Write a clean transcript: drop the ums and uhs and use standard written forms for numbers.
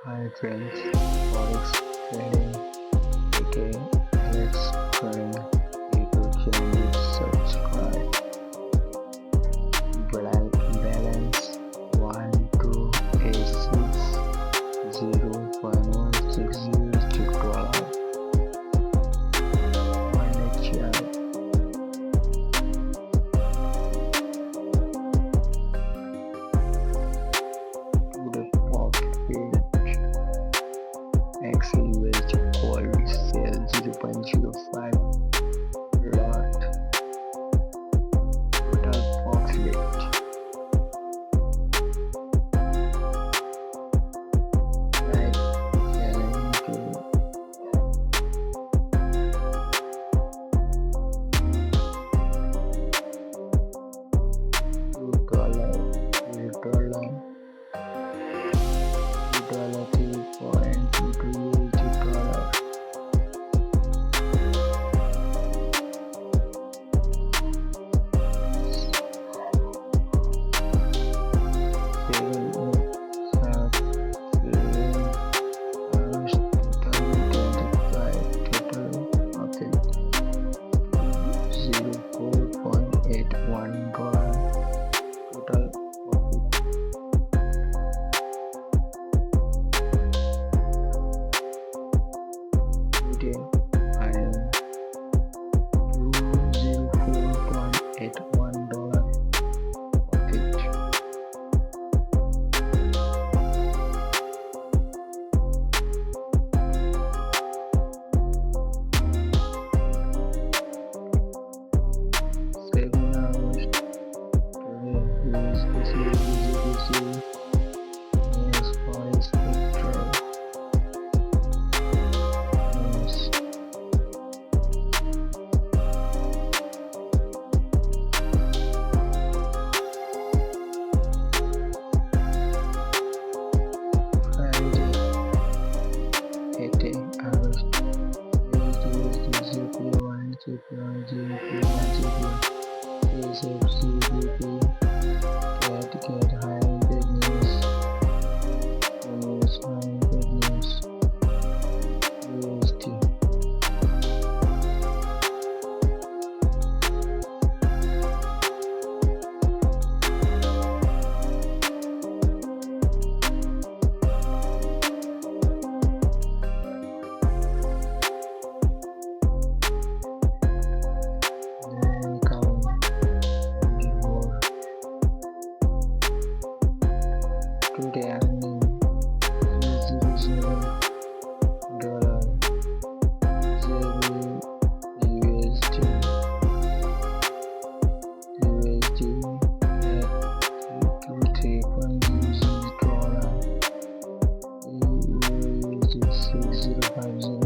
Hi friends, Forex Trading aka Alex Trading YouTube channel. Subscribe. Balance 1286.16 USD dollar. Financial to the profit page. xauusd called sell 0.05 lot. Total profit like challenge $2 $3.22 dollar. Today earning $0.00 USD at 23.00 dollar USD 6050